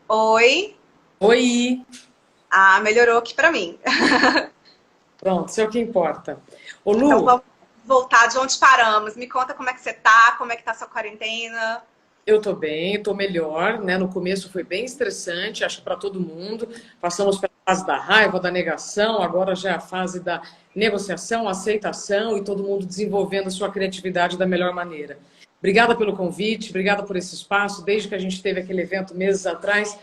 Oi. Oi! Ah, melhorou aqui pra mim. Pronto, isso é o que importa. Ô Então Lu, vamos voltar de onde paramos. Me conta como é que você tá, como é que tá a sua quarentena. eu tô bem, tô melhor, né? No começo foi bem estressante, acho para todo mundo. Passamos pela fase da raiva, da negação, agora já é a fase da negociação, aceitação e todo mundo desenvolvendo a sua criatividade da melhor maneira. Obrigada pelo convite, obrigada por esse espaço. Desde que a gente teve aquele evento meses atrás,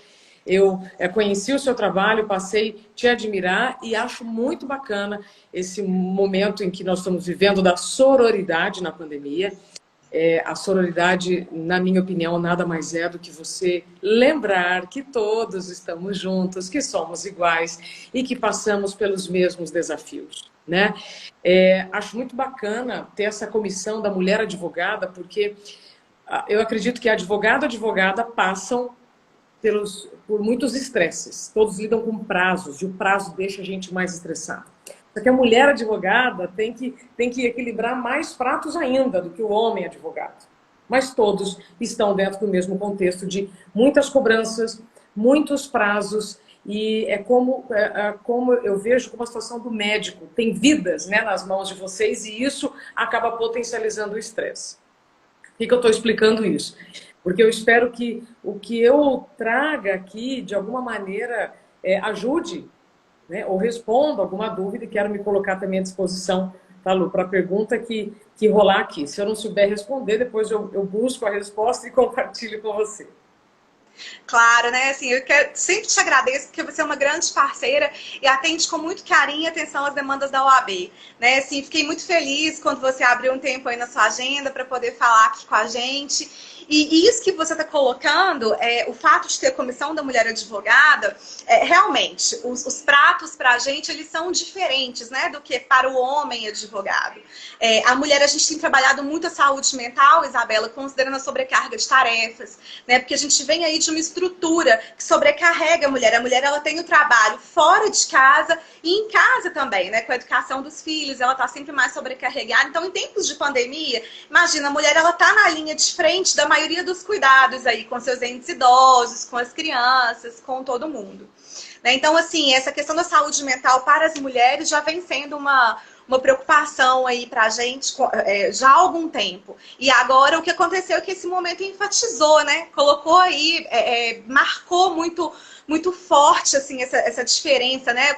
eu conheci o seu trabalho, passei a te admirar e acho muito bacana esse momento em que nós estamos vivendo da sororidade na pandemia. A sororidade, na minha opinião, nada mais é do que você lembrar que todos estamos juntos, que somos iguais e que passamos pelos mesmos desafios, né? Acho muito bacana ter essa comissão da mulher advogada, porque eu acredito que advogada passam por muitos estresses. Todos lidam com prazos e o prazo deixa a gente mais estressado. Só que a mulher advogada tem que equilibrar mais pratos ainda do que o homem advogado. Mas todos estão dentro do mesmo contexto de muitas cobranças, muitos prazos, e como eu vejo como a situação do médico. Tem vidas, né, nas mãos de vocês e isso acaba potencializando o estresse. Por que eu estou explicando isso? Porque eu espero que o que eu traga aqui, de alguma maneira, ajude, né, ou responda alguma dúvida, e quero me colocar também à disposição, tá, Lu, para a pergunta que rolar aqui. Se eu não souber responder, depois eu busco a resposta e compartilho com você. Claro, né? Assim, sempre te agradeço porque você é uma grande parceira e atende com muito carinho e atenção às demandas da OAB, né? Assim, fiquei muito feliz quando você abriu um tempo aí na sua agenda para poder falar aqui com a gente. E isso que você está colocando, o fato de ter comissão da mulher advogada, realmente, os pratos para a gente, eles são diferentes, né, do que para o homem advogado. A mulher, a gente tem trabalhado muito a saúde mental, Isabela, considerando a sobrecarga de tarefas, né, porque a gente vem aí de uma estrutura que sobrecarrega a mulher. A mulher, ela tem o trabalho fora de casa e em casa também, né, com a educação dos filhos, ela está sempre mais sobrecarregada. Então, em tempos de pandemia, imagina, a mulher, ela está na linha de frente da maioria dos cuidados aí, com seus entes idosos, com as crianças, com todo mundo. Né? Então, assim, essa questão da saúde mental para as mulheres já vem sendo uma preocupação aí pra gente já há algum tempo. E agora o que aconteceu é que esse momento enfatizou, né? Colocou aí, marcou muito forte assim essa diferença, né?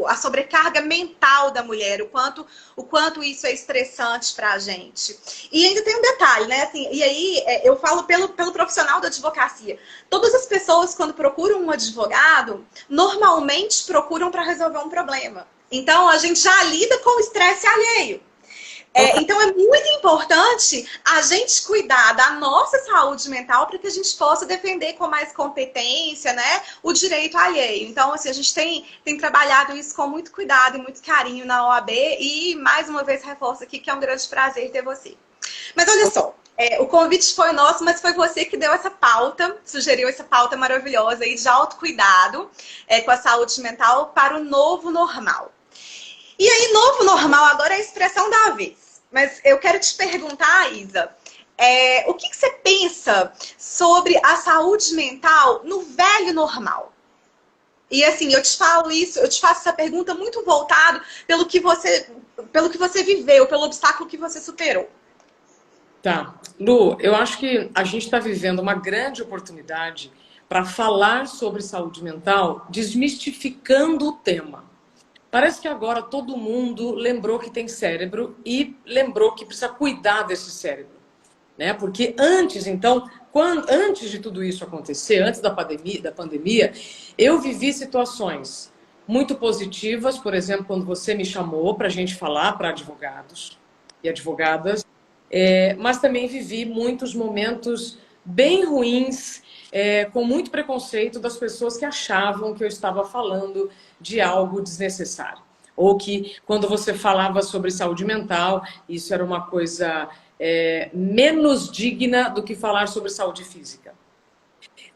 A sobrecarga mental da mulher, o quanto isso é estressante para a gente. E ainda tem um detalhe, né? Assim, e aí eu falo pelo profissional da advocacia. Todas as pessoas, quando procuram um advogado, normalmente procuram para resolver um problema. Então, a gente já lida com o estresse alheio. Então, é muito importante a gente cuidar da nossa saúde mental para que a gente possa defender com mais competência, né, o direito alheio. Então, assim, a gente tem trabalhado isso com muito cuidado e muito carinho na OAB e, mais uma vez, reforço aqui que é um grande prazer ter você. Mas olha só, o convite foi nosso, mas foi você que deu essa pauta, sugeriu essa pauta maravilhosa aí de autocuidado com a saúde mental para o novo normal. E aí, novo normal agora é a expressão da vez. Mas eu quero te perguntar, Isa, o que você pensa sobre a saúde mental no velho normal? E assim, eu te falo isso, eu te faço essa pergunta muito voltado pelo que você viveu, pelo obstáculo que você superou. Tá. Lu, eu acho que a gente está vivendo uma grande oportunidade para falar sobre saúde mental, desmistificando o tema. Parece que agora todo mundo lembrou que tem cérebro e lembrou que precisa cuidar desse cérebro, né? Porque antes, então, antes de tudo isso acontecer, antes da pandemia, eu vivi situações muito positivas, por exemplo, quando você me chamou para a gente falar para advogados e advogadas, mas também vivi muitos momentos bem ruins, com muito preconceito das pessoas que achavam que eu estava falando de algo desnecessário. Ou que, quando você falava sobre saúde mental, isso era uma coisa menos digna do que falar sobre saúde física.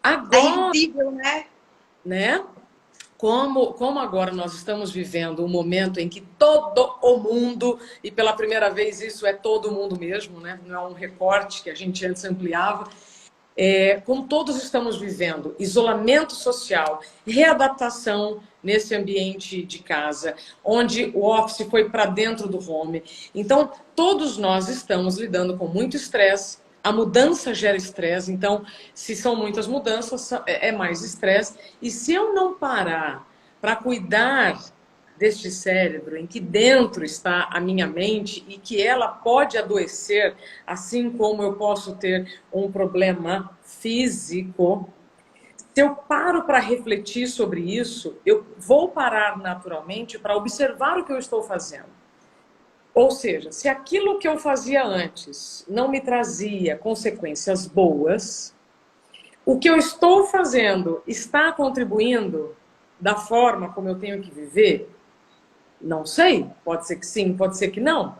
É Agora, risível, né? né? Como agora nós estamos vivendo um momento em que todo o mundo, e pela primeira vez isso é todo mundo mesmo, né? Não é um recorte que a gente antes ampliava, como todos estamos vivendo, isolamento social, readaptação nesse ambiente de casa, onde o office foi para dentro do home. Então, todos nós estamos lidando com muito estresse. A mudança gera estresse, então, se são muitas mudanças, é mais estresse. E se eu não parar para cuidar deste cérebro, em que dentro está a minha mente e que ela pode adoecer, assim como eu posso ter um problema físico, se eu paro para refletir sobre isso, eu vou parar naturalmente para observar o que eu estou fazendo. Ou seja, se aquilo que eu fazia antes não me trazia consequências boas, o que eu estou fazendo está contribuindo da forma como eu tenho que viver? Não sei, pode ser que sim, pode ser que não.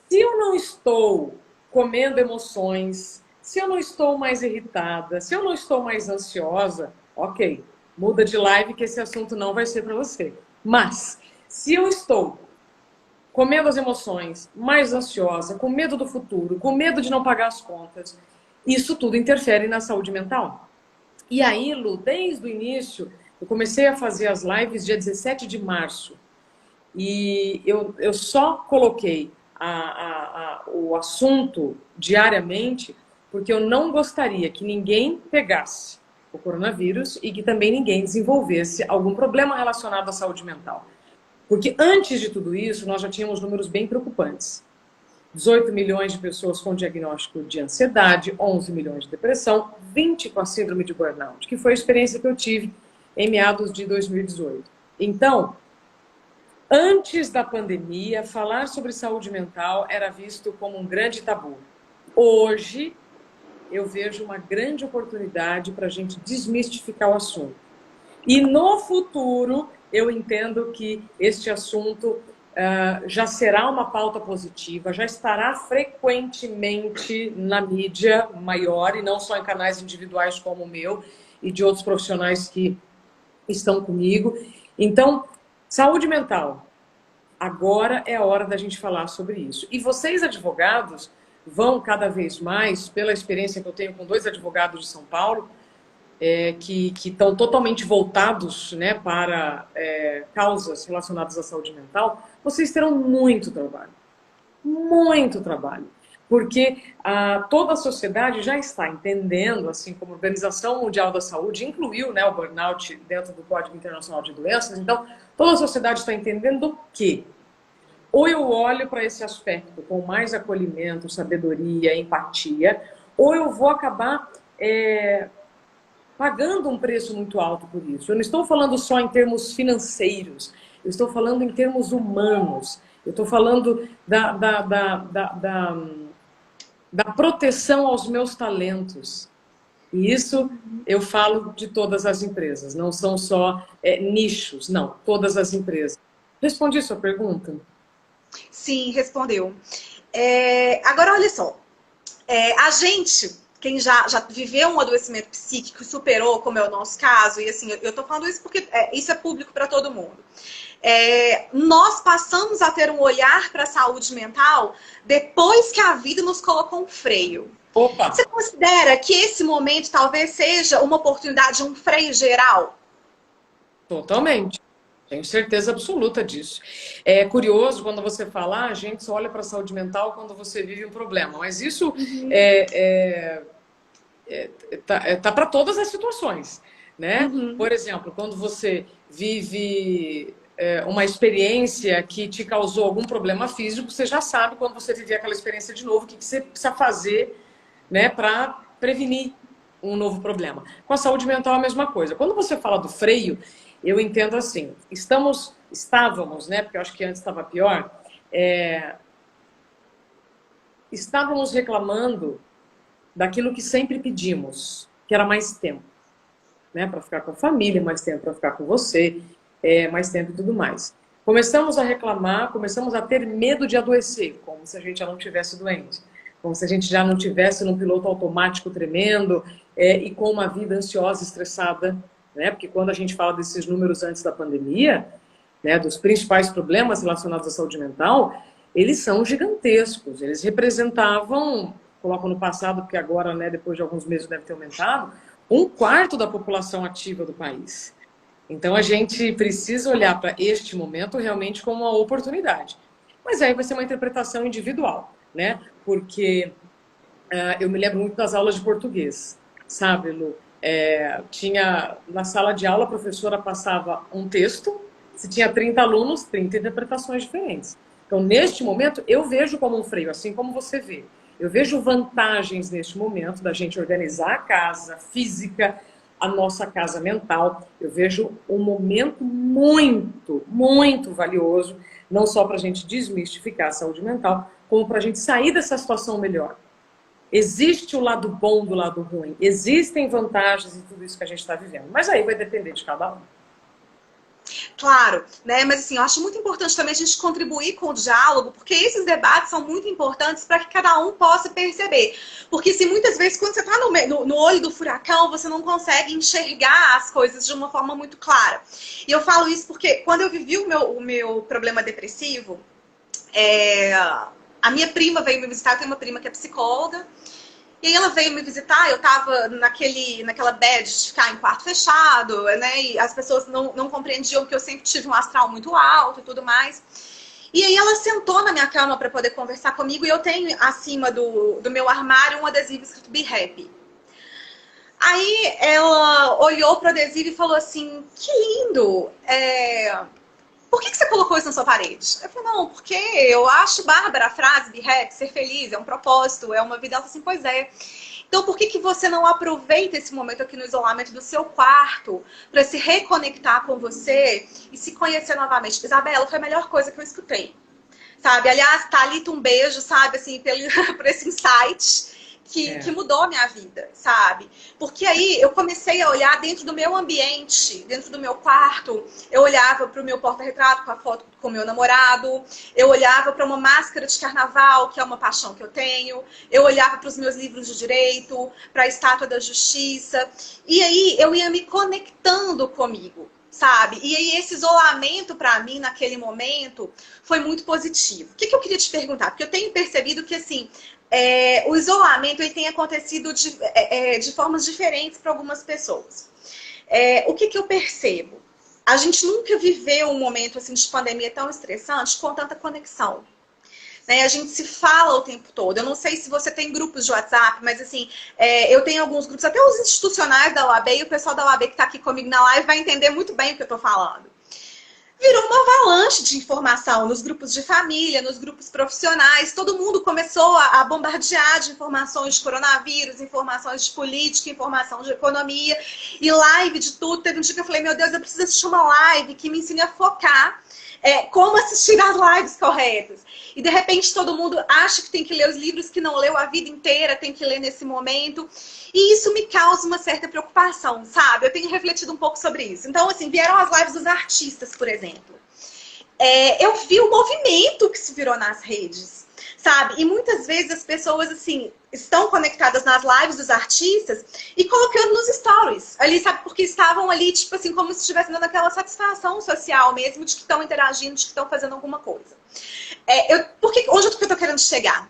Se eu não estou comendo emoções, se eu não estou mais irritada, se eu não estou mais ansiosa, ok, muda de live que esse assunto não vai ser para você. Mas, se eu estou comendo as emoções, mais ansiosa, com medo do futuro, com medo de não pagar as contas, isso tudo interfere na saúde mental. E aí, Lu, desde o início, eu comecei a fazer as lives dia 17 de março. E eu só coloquei o assunto diariamente porque eu não gostaria que ninguém pegasse o coronavírus e que também ninguém desenvolvesse algum problema relacionado à saúde mental. Porque antes de tudo isso, nós já tínhamos números bem preocupantes. 18 milhões de pessoas com diagnóstico de ansiedade, 11 milhões de depressão, 20 com a síndrome de burnout, que foi a experiência que eu tive em meados de 2018. Então, antes da pandemia, falar sobre saúde mental era visto como um grande tabu. Hoje, eu vejo uma grande oportunidade para a gente desmistificar o assunto. E no futuro, eu entendo que este assunto já será uma pauta positiva, já estará frequentemente na mídia maior, e não só em canais individuais como o meu e de outros profissionais que estão comigo. Então, saúde mental. Agora é a hora da gente falar sobre isso. E vocês, advogados, vão cada vez mais, pela experiência que eu tenho com 2 advogados de São Paulo, que estão totalmente voltados, né, para causas relacionadas à saúde mental, vocês terão muito trabalho. Muito trabalho. Porque toda a sociedade já está entendendo, assim como a Organização Mundial da Saúde incluiu, né, o burnout dentro do Código Internacional de Doenças. Então, toda a sociedade está entendendo que ou eu olho para esse aspecto com mais acolhimento, sabedoria, empatia, ou eu vou acabar pagando um preço muito alto por isso. Eu não estou falando só em termos financeiros, eu estou falando em termos humanos, eu estou falando da proteção aos meus talentos. E isso eu falo de todas as empresas, não são só nichos, não, todas as empresas. Respondi sua pergunta? Sim, respondeu. Agora, olha só, a gente, quem já viveu um adoecimento psíquico, superou, como é o nosso caso, e assim, eu tô falando isso porque isso é público para todo mundo. Nós passamos a ter um olhar para a saúde mental depois que a vida nos colocou um freio. Opa. Você considera que esse momento talvez seja uma oportunidade, um freio geral? Totalmente. Tenho certeza absoluta disso. É curioso quando você fala, a gente só olha para a saúde mental quando você vive um problema. Mas isso tá para todas as situações, né? Uhum. Por exemplo, quando você vive uma experiência que te causou algum problema físico, você já sabe quando você viver aquela experiência de novo o que você precisa fazer, né, para prevenir um novo problema. Com a saúde mental é a mesma coisa. Quando você fala do freio, eu entendo assim, estávamos, né, porque eu acho que antes estava pior, estávamos reclamando daquilo que sempre pedimos, que era mais tempo, né, para ficar com a família, mais tempo para ficar com você, mais tempo e tudo mais. Começamos a reclamar, começamos a ter medo de adoecer, como se a gente já não tivesse doente, como se a gente já não tivesse num piloto automático tremendo e com uma vida ansiosa, estressada, né? Porque quando a gente fala desses números antes da pandemia, né, dos principais problemas relacionados à saúde mental, eles são gigantescos. Eles representavam coloco no passado, porque agora, né, depois de alguns meses deve ter aumentado, 1/4 da população ativa do país. Então a gente precisa olhar para este momento realmente como uma oportunidade. Mas aí vai ser uma interpretação individual, né? Porque eu me lembro muito das aulas de português, sabe, Lu? Tinha na sala de aula, a professora passava um texto, se tinha 30 alunos, 30 interpretações diferentes. Então, neste momento, eu vejo como um freio, assim como você vê. Eu vejo vantagens neste momento da gente organizar a casa física, a nossa casa mental. Eu vejo um momento muito, muito valioso, não só para a gente desmistificar a saúde mental, como para a gente sair dessa situação melhor. Existe o lado bom do lado ruim, existem vantagens em tudo isso que a gente está vivendo, mas aí vai depender de cada um. Claro, né? Mas assim, eu acho muito importante também a gente contribuir com o diálogo, porque esses debates são muito importantes para que cada um possa perceber. Porque se muitas vezes, quando você está no olho do furacão, você não consegue enxergar as coisas de uma forma muito clara. E eu falo isso porque quando eu vivi o meu problema depressivo, a minha prima veio me visitar, eu tenho uma prima que é psicóloga, e aí ela veio me visitar, eu tava naquela bad de ficar em quarto fechado, né? E as pessoas não compreendiam que eu sempre tive um astral muito alto e tudo mais. E aí ela sentou na minha cama para poder conversar comigo e eu tenho acima do meu armário um adesivo escrito Be Happy. Aí ela olhou pro adesivo e falou assim, que lindo! Por que você colocou isso na sua parede? Eu falei, não, porque eu acho bárbara a frase be happy, ser feliz, é um propósito, é uma vida. Ela falou assim, pois é. Então por que você não aproveita esse momento aqui no isolamento do seu quarto para se reconectar com você e se conhecer novamente? Isabela, foi a melhor coisa que eu escutei. Sabe? Aliás, Thalita, um beijo, sabe, assim, por esse insight. Que mudou a minha vida, sabe? Porque aí eu comecei a olhar dentro do meu ambiente, dentro do meu quarto. Eu olhava para o meu porta-retrato com a foto com o meu namorado. Eu olhava para uma máscara de carnaval, que é uma paixão que eu tenho. Eu olhava para os meus livros de direito, para a Estátua da Justiça. E aí eu ia me conectando comigo, sabe? E aí esse isolamento para mim naquele momento foi muito positivo. O que eu queria te perguntar? Porque eu tenho percebido que assim o isolamento ele tem acontecido de formas diferentes para algumas pessoas. O que eu percebo? A gente nunca viveu um momento assim, de pandemia tão estressante com tanta conexão. Né? A gente se fala o tempo todo. Eu não sei se você tem grupos de WhatsApp, mas assim, eu tenho alguns grupos, até os institucionais da OAB, e o pessoal da OAB que está aqui comigo na live vai entender muito bem o que eu estou falando. Virou uma avalanche de informação nos grupos de família, nos grupos profissionais. Todo mundo começou a bombardear de informações de coronavírus, informações de política, informação de economia e live de tudo. Teve um dia que eu falei, meu Deus, eu preciso assistir uma live que me ensine a focar. Como assistir as lives corretas. E de repente todo mundo acha que tem que ler os livros que não leu a vida inteira, tem que ler nesse momento. E isso me causa uma certa preocupação, sabe? Eu tenho refletido um pouco sobre isso. Então, assim, vieram as lives dos artistas, por exemplo. Eu vi o movimento que se virou nas redes, sabe? E muitas vezes as pessoas, assim, estão conectadas nas lives dos artistas e colocando nos stories. Ali, sabe? Porque estavam ali, tipo assim, como se estivessem dando aquela satisfação social mesmo de que estão interagindo, de que estão fazendo alguma coisa. Onde eu tô querendo chegar?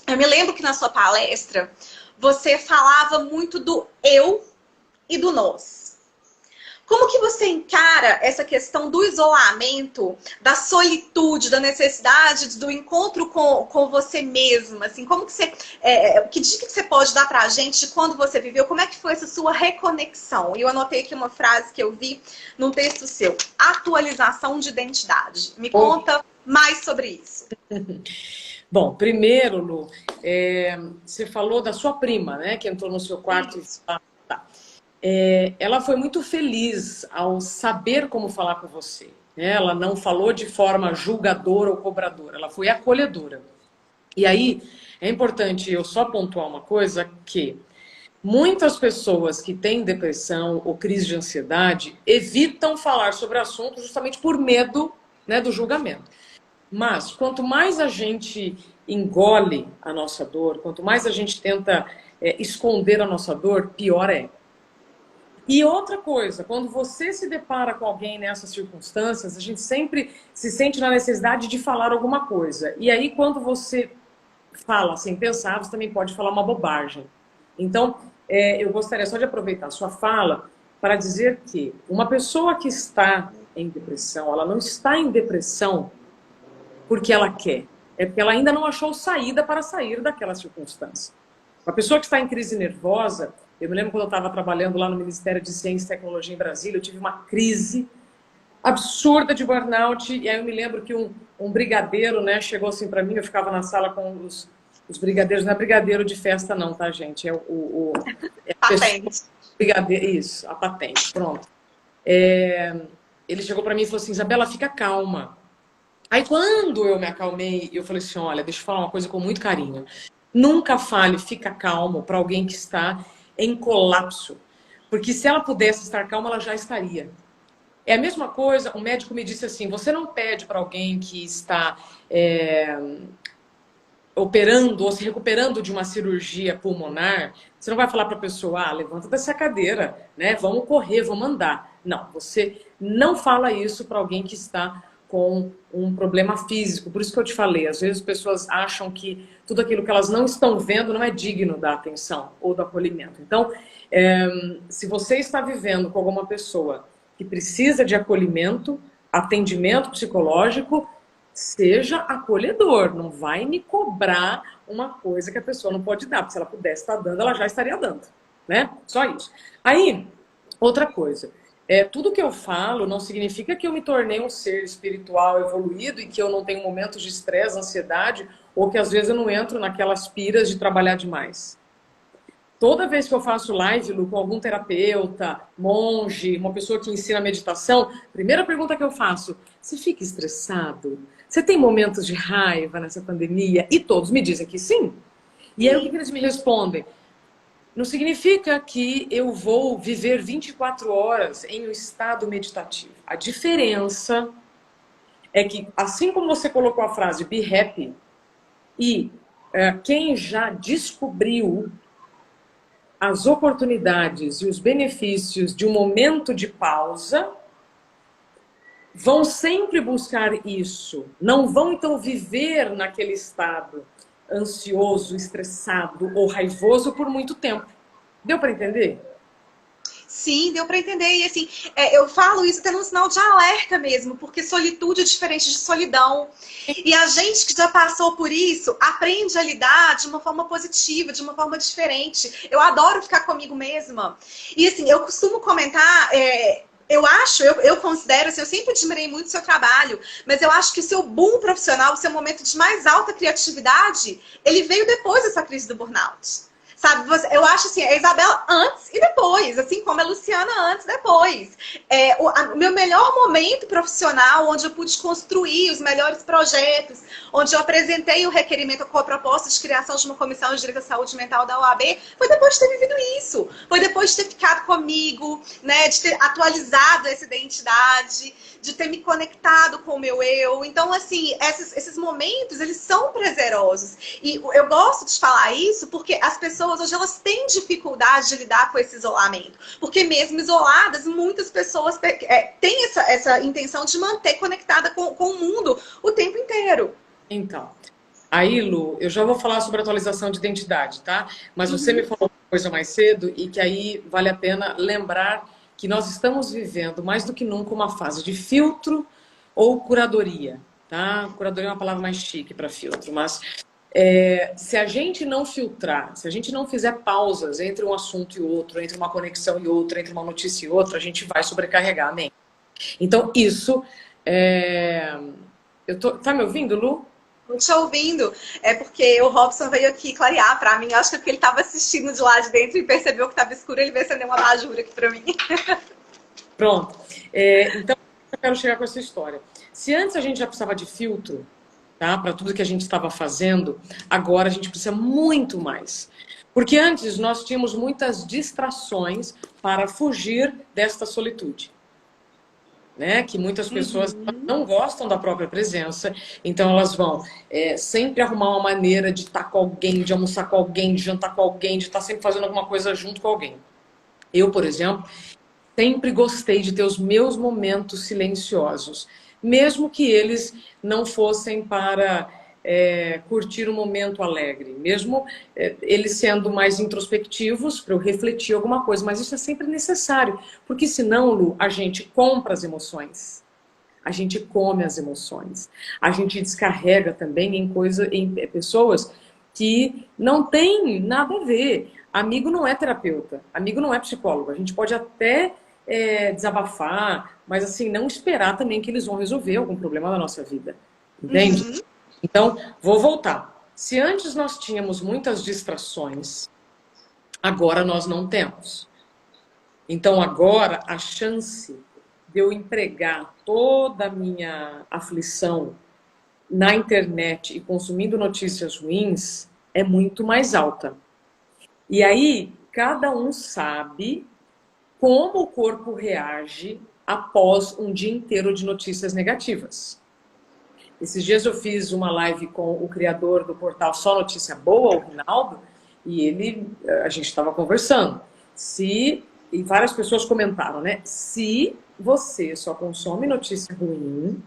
Eu me lembro que na sua palestra você falava muito do eu e do nós. Como que você encara essa questão do isolamento, da solitude, da necessidade do encontro com você mesma? Assim, como que você, que dica que você pode dar pra gente de quando você viveu? Como é que foi essa sua reconexão? E eu anotei aqui uma frase que eu vi num texto seu. Atualização de identidade. Me conta mais sobre isso. Bom, primeiro, Lu, você falou da sua prima, né? Que entrou no seu quarto e... ela foi muito feliz ao saber como falar com você. Né? Ela não falou de forma julgadora ou cobradora, ela foi acolhedora. E aí, é importante eu só pontuar uma coisa, que muitas pessoas que têm depressão ou crise de ansiedade evitam falar sobre assunto justamente por medo, né, do julgamento. Mas, quanto mais a gente engole a nossa dor, quanto mais a gente tenta esconder a nossa dor, pior é. E outra coisa, quando você se depara com alguém nessas circunstâncias, a gente sempre se sente na necessidade de falar alguma coisa. E aí, quando você fala sem pensar, você também pode falar uma bobagem. Então, eu gostaria só de aproveitar a sua fala para dizer que uma pessoa que está em depressão, ela não está em depressão porque ela quer, é porque ela ainda não achou saída para sair daquela circunstância. Uma pessoa que está em crise nervosa, eu me lembro quando eu estava trabalhando lá no Ministério de Ciência e Tecnologia em Brasília, eu tive uma crise absurda de burnout, e aí eu me lembro que um brigadeiro, né, chegou assim para mim, eu ficava na sala com os brigadeiros, não é brigadeiro de festa não, tá, gente? É a Patente. brigadeiro, isso, a patente, pronto. Ele chegou para mim e falou assim, Isabela, fica calma. Aí quando eu me acalmei, eu falei assim, olha, deixa eu falar uma coisa com muito carinho. Nunca fale, fica calmo para alguém que está em colapso. Porque se ela pudesse estar calma, ela já estaria. É a mesma coisa, um médico me disse assim, você não pede para alguém que está operando ou se recuperando de uma cirurgia pulmonar, você não vai falar para a pessoa, levanta dessa cadeira, né? Vamos correr, vamos andar. Não, você não fala isso para alguém que está com um problema físico. Por isso que eu te falei, às vezes as pessoas acham que tudo aquilo que elas não estão vendo não é digno da atenção ou do acolhimento. Então, se você está vivendo com alguma pessoa que precisa de acolhimento, atendimento psicológico, seja acolhedor, não vai me cobrar uma coisa que a pessoa não pode dar, porque se ela pudesse estar dando, ela já estaria dando, né? Só isso. Aí, outra coisa, tudo que eu falo não significa que eu me tornei um ser espiritual evoluído e que eu não tenho momentos de estresse, ansiedade, ou que às vezes eu não entro naquelas piras de trabalhar demais. Toda vez que eu faço live, Lu, com algum terapeuta, monge, uma pessoa que ensina meditação, primeira pergunta que eu faço, você fica estressado? Você tem momentos de raiva nessa pandemia? E todos me dizem que sim. E aí o que eles me respondem? Não significa que eu vou viver 24 horas em um estado meditativo. A diferença é que, assim como você colocou a frase be happy, e quem já descobriu as oportunidades e os benefícios de um momento de pausa, vão sempre buscar isso. Não vão, então, viver naquele estado ansioso, estressado ou raivoso por muito tempo. Deu para entender? Sim, deu para entender. E assim, eu falo isso tendo um sinal de alerta mesmo, porque solitude é diferente de solidão. E a gente que já passou por isso, aprende a lidar de uma forma positiva, de uma forma diferente. Eu adoro ficar comigo mesma. E assim, eu costumo comentar... eu considero, assim, eu sempre admirei muito o seu trabalho, mas eu acho que o seu boom profissional, o seu momento de mais alta criatividade, ele veio depois dessa crise do burnout. Sabe, eu acho assim, a Isabela antes e depois, assim como a Luciana antes e depois. O meu melhor momento profissional, onde eu pude construir os melhores projetos, onde eu apresentei o requerimento com a proposta de criação de uma comissão de direito à saúde mental da OAB, foi depois de ter vivido isso. Foi depois de ter ficado comigo, né, de ter atualizado essa identidade, de ter me conectado com o meu eu. Então, assim, esses momentos, eles são prazerosos. E eu gosto de falar isso porque as pessoas hoje elas têm dificuldade de lidar com esse isolamento. Porque mesmo isoladas, muitas pessoas têm essa intenção de manter conectada com o mundo o tempo inteiro. Então, aí, Lu, eu já vou falar sobre atualização de identidade, tá? Mas você me falou uma coisa mais cedo e que aí vale a pena lembrar que nós estamos vivendo mais do que nunca uma fase de filtro ou curadoria, tá? Curadoria é uma palavra mais chique para filtro, mas se a gente não filtrar, se a gente não fizer pausas entre um assunto e outro, entre uma conexão e outra, entre uma notícia e outra, a gente vai sobrecarregar, amém? Então, isso... Tá me ouvindo, Lu? Não te ouvindo. É porque o Robson veio aqui clarear pra mim. Acho que é porque ele tava assistindo de lá de dentro e percebeu que tava escuro, ele veio acender uma abajur aqui pra mim. Pronto. Então, eu quero chegar com essa história. Se antes a gente já precisava de filtro, tá, para tudo que a gente estava fazendo, agora a gente precisa muito mais. Porque antes nós tínhamos muitas distrações para fugir desta solitude. Né? Que muitas pessoas não gostam da própria presença, então elas vão sempre arrumar uma maneira de estar com alguém, de almoçar com alguém, de jantar com alguém, de estar sempre fazendo alguma coisa junto com alguém. Eu, por exemplo, sempre gostei de ter os meus momentos silenciosos, mesmo que eles não fossem para curtir um momento alegre, mesmo eles sendo mais introspectivos para eu refletir alguma coisa, mas isso é sempre necessário, porque senão, Lu, a gente compra as emoções, a gente come as emoções, a gente descarrega também em pessoas que não tem nada a ver. Amigo não é terapeuta, amigo não é psicólogo, a gente pode até desabafar, mas assim, não esperar também que eles vão resolver algum problema da nossa vida, entende? Uhum. Então, vou voltar. Se antes nós tínhamos muitas distrações, agora nós não temos. Então, agora, a chance de eu empregar toda a minha aflição na internet e consumindo notícias ruins é muito mais alta. E aí, cada um sabe como o corpo reage após um dia inteiro de notícias negativas. Esses dias eu fiz uma live com o criador do portal Só Notícia Boa, o Rinaldo, e a gente estava conversando. E várias pessoas comentaram, né? Se você só consome notícia ruim,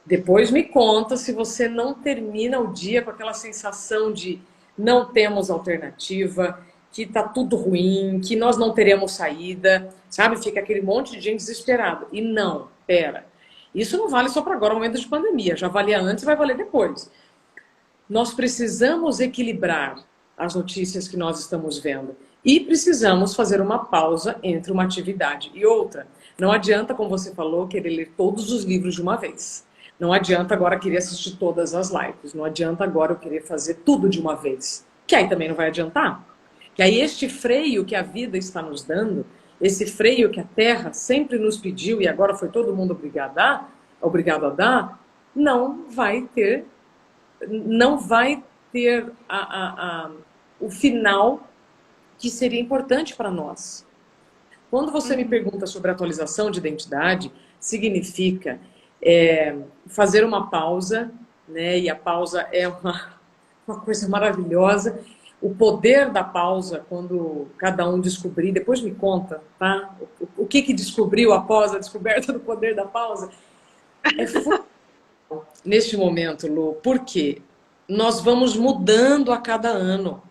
depois me conta se você não termina o dia com aquela sensação de não temos alternativa, que tá tudo ruim, que nós não teremos saída, sabe? Fica aquele monte de gente desesperado. E não, pera. Isso não vale só para agora, momento de pandemia. Já valia antes e vai valer depois. Nós precisamos equilibrar as notícias que nós estamos vendo. E precisamos fazer uma pausa entre uma atividade e outra. Não adianta, como você falou, querer ler todos os livros de uma vez. Não adianta agora querer assistir todas as lives. Não adianta agora eu querer fazer tudo de uma vez. Que aí também não vai adiantar. Que aí este freio que a vida está nos dando, esse freio que a Terra sempre nos pediu e agora foi todo mundo obrigado a dar, não vai ter o final que seria importante para nós. Quando você me pergunta sobre atualização de identidade, significa fazer uma pausa, né? E a pausa é uma coisa maravilhosa. O poder da pausa, quando cada um descobrir, depois me conta, tá? O que descobriu após a descoberta do poder da pausa? É fundamental neste momento, Lu, porque nós vamos mudando a cada ano.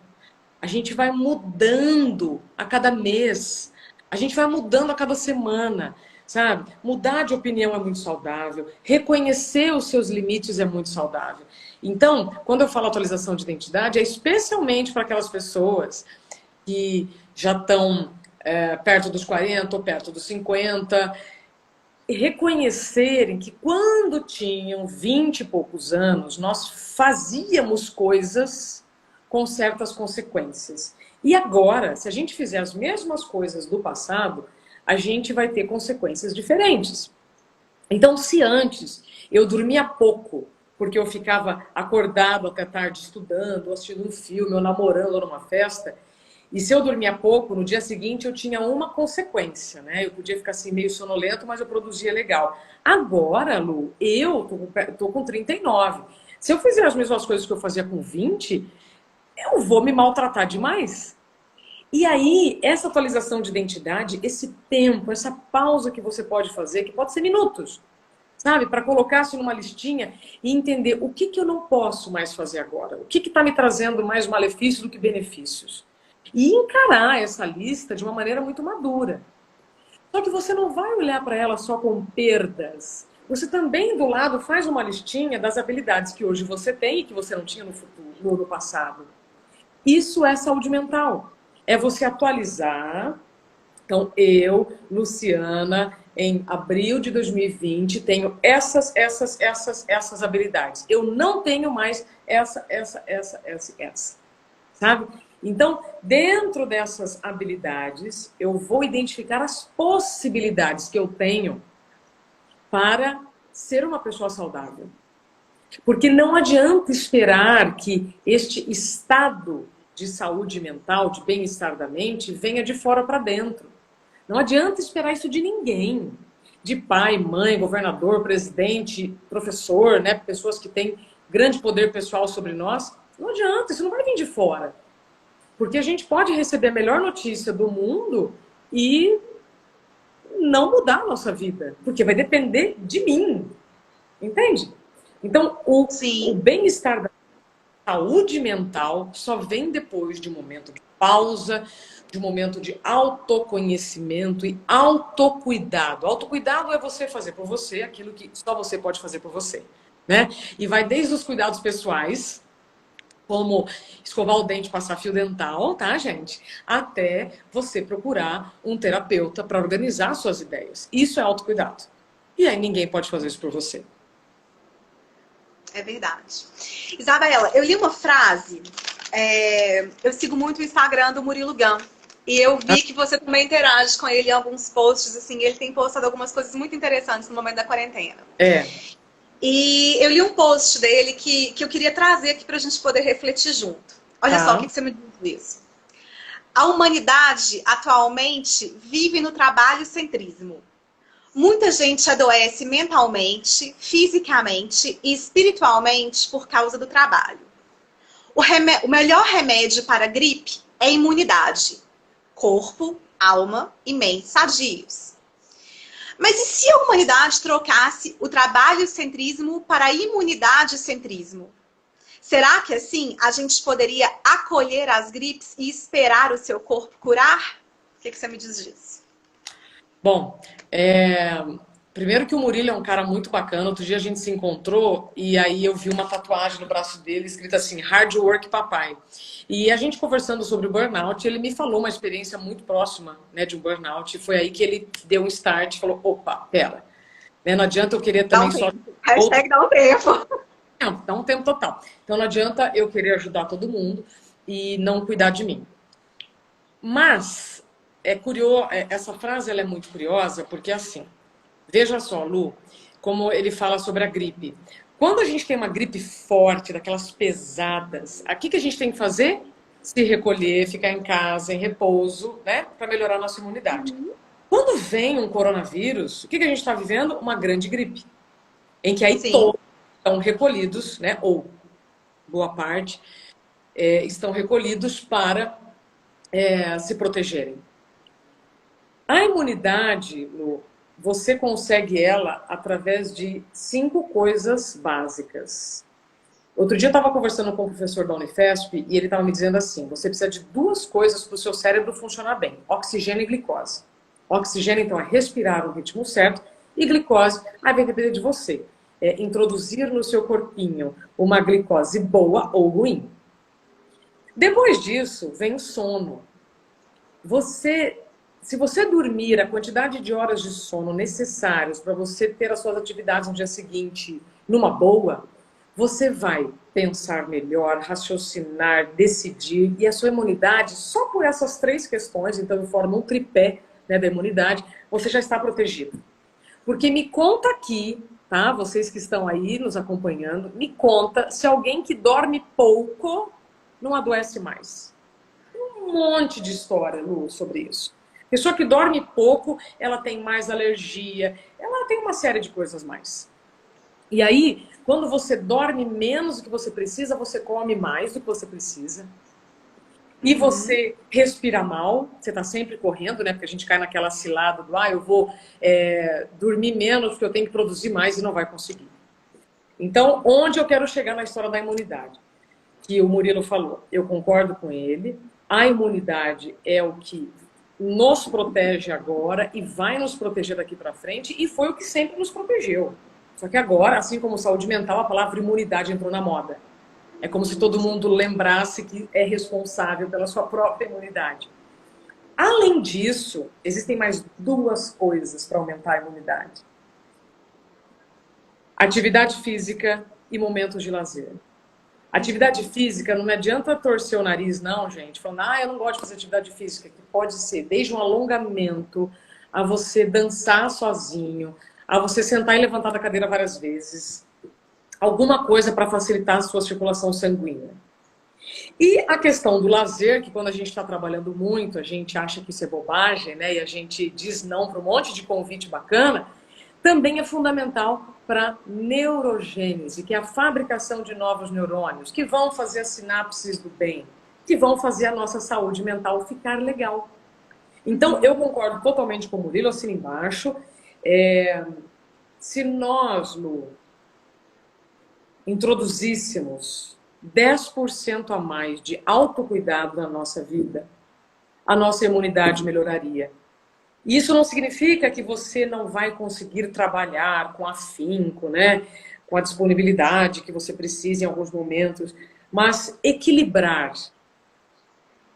A gente vai mudando a cada mês. A gente vai mudando a cada semana, sabe? Mudar de opinião é muito saudável. Reconhecer os seus limites é muito saudável. Então, quando eu falo atualização de identidade, é especialmente para aquelas pessoas que já estão perto dos 40 ou perto dos 50, reconhecerem que quando tinham 20 e poucos anos, nós fazíamos coisas com certas consequências. E agora, se a gente fizer as mesmas coisas do passado, a gente vai ter consequências diferentes. Então, se antes eu dormia pouco, porque eu ficava acordado até tarde estudando, ou assistindo um filme, ou namorando, ou numa festa, e se eu dormia pouco, no dia seguinte eu tinha uma consequência, né? Eu podia ficar assim meio sonolento, mas eu produzia legal. Agora, Lu, eu tô com 39. Se eu fizer as mesmas coisas que eu fazia com 20, eu vou me maltratar demais. E aí, essa atualização de identidade, esse tempo, essa pausa que você pode fazer, que pode ser minutos, sabe? Para colocar-se numa listinha e entender o que eu não posso mais fazer agora. O que está me trazendo mais malefícios do que benefícios. E encarar essa lista de uma maneira muito madura. Só que você não vai olhar para ela só com perdas. Você também, do lado, faz uma listinha das habilidades que hoje você tem e que você não tinha no futuro, no passado. Isso é saúde mental. É você atualizar. Então, eu, Luciana, em abril de 2020, tenho essas habilidades. Eu não tenho mais essa. Sabe? Então, dentro dessas habilidades, eu vou identificar as possibilidades que eu tenho para ser uma pessoa saudável. Porque não adianta esperar que este estado de saúde mental, de bem-estar da mente, venha de fora para dentro. Não adianta esperar isso de ninguém. De pai, mãe, governador, presidente, professor, né? Pessoas que têm grande poder pessoal sobre nós. Não adianta, isso não vai vir de fora. Porque a gente pode receber a melhor notícia do mundo e não mudar a nossa vida. Porque vai depender de mim. Entende? Então, o Sim. bem-estar da saúde mental só vem depois de um momento de pausa, de um momento de autoconhecimento e autocuidado. Autocuidado é você fazer por você aquilo que só você pode fazer por você, né? E vai desde os cuidados pessoais, como escovar o dente, passar fio dental, tá, gente? Até você procurar um terapeuta para organizar suas ideias. Isso é autocuidado. E aí ninguém pode fazer isso por você. É verdade. Isabela, eu li uma frase, eu sigo muito o Instagram do Murilo Gun, e eu vi que você também interage com ele em alguns posts, assim, ele tem postado algumas coisas muito interessantes no momento da quarentena. É. E eu li um post dele que eu queria trazer aqui para a gente poder refletir junto. Olha só o Tá. que você me diz. A humanidade atualmente vive no trabalho-centrismo. Muita gente adoece mentalmente, fisicamente e espiritualmente por causa do trabalho. O melhor remédio para a gripe é a imunidade. Corpo, alma e mente sadios. Mas e se a humanidade trocasse o trabalho-centrismo para a imunidade-centrismo? Será que assim a gente poderia acolher as gripes e esperar o seu corpo curar? O que você me diz disso? Bom, primeiro que o Murilo é um cara muito bacana. Outro dia a gente se encontrou e aí eu vi uma tatuagem no braço dele escrita assim, Hard Work Papai. E a gente conversando sobre o burnout, ele me falou uma experiência muito próxima, né, de um burnout. E foi aí que ele deu um start e falou, opa, pera, né, não adianta eu querer Dá também um só... tempo. Hashtag dá um tempo. Não, dá um tempo total. Então não adianta eu querer ajudar todo mundo e não cuidar de mim. Mas é curioso, essa frase ela é muito curiosa porque assim, veja só, Lu, como ele fala sobre a gripe. Quando a gente tem uma gripe forte, daquelas pesadas, o que a gente tem que fazer? Se recolher, ficar em casa, em repouso, né? Para melhorar a nossa imunidade. Quando vem um coronavírus, o que a gente está vivendo? Uma grande gripe. Em que aí Sim. todos estão recolhidos, né? Ou boa parte, estão recolhidos para se protegerem. A imunidade, Lu, você consegue ela através de 5 coisas básicas. Outro dia eu estava conversando com o professor da Unifesp e ele estava me dizendo assim, você precisa de 2 coisas para o seu cérebro funcionar bem, oxigênio e glicose. Oxigênio, então, é respirar no ritmo certo e glicose, aí vai depender de você. É introduzir no seu corpinho uma glicose boa ou ruim. Depois disso, vem o sono. Se você dormir a quantidade de horas de sono necessárias para você ter as suas atividades no dia seguinte numa boa, você vai pensar melhor, raciocinar, decidir, e a sua imunidade, só por essas 3 questões, então forma um tripé, né, da imunidade, você já está protegido. Porque me conta aqui, tá? Vocês que estão aí nos acompanhando, me conta se alguém que dorme pouco não adoece mais. Um monte de história, Lu, sobre isso. Pessoa que dorme pouco, ela tem mais alergia, ela tem uma série de coisas mais. E aí, quando você dorme menos do que você precisa, você come mais do que você precisa. E você respira mal, você está sempre correndo, né? Porque a gente cai naquela cilada do, eu vou dormir menos porque eu tenho que produzir mais e não vai conseguir. Então, onde eu quero chegar na história da imunidade? Que o Murilo falou, eu concordo com ele, a imunidade é o que nos protege agora e vai nos proteger daqui para frente, e foi o que sempre nos protegeu. Só que agora, assim como saúde mental, a palavra imunidade entrou na moda. É como se todo mundo lembrasse que é responsável pela sua própria imunidade. Além disso, existem mais 2 coisas para aumentar a imunidade. Atividade física e momentos de lazer. Atividade física, não me adianta torcer o nariz, não, gente, falando, eu não gosto de fazer atividade física, que pode ser desde um alongamento, a você dançar sozinho, a você sentar e levantar da cadeira várias vezes, alguma coisa para facilitar a sua circulação sanguínea. E a questão do lazer, que quando a gente está trabalhando muito, a gente acha que isso é bobagem, né, e a gente diz não para um monte de convite bacana, também é fundamental para neurogênese, que é a fabricação de novos neurônios, que vão fazer as sinapses do bem, que vão fazer a nossa saúde mental ficar legal. Então, eu concordo totalmente com o Murilo, assim embaixo. Se nós, Lu, introduzíssemos 10% a mais de autocuidado na nossa vida, a nossa imunidade melhoraria. E isso não significa que você não vai conseguir trabalhar com afinco, né? Com a disponibilidade que você precisa em alguns momentos, mas equilibrar,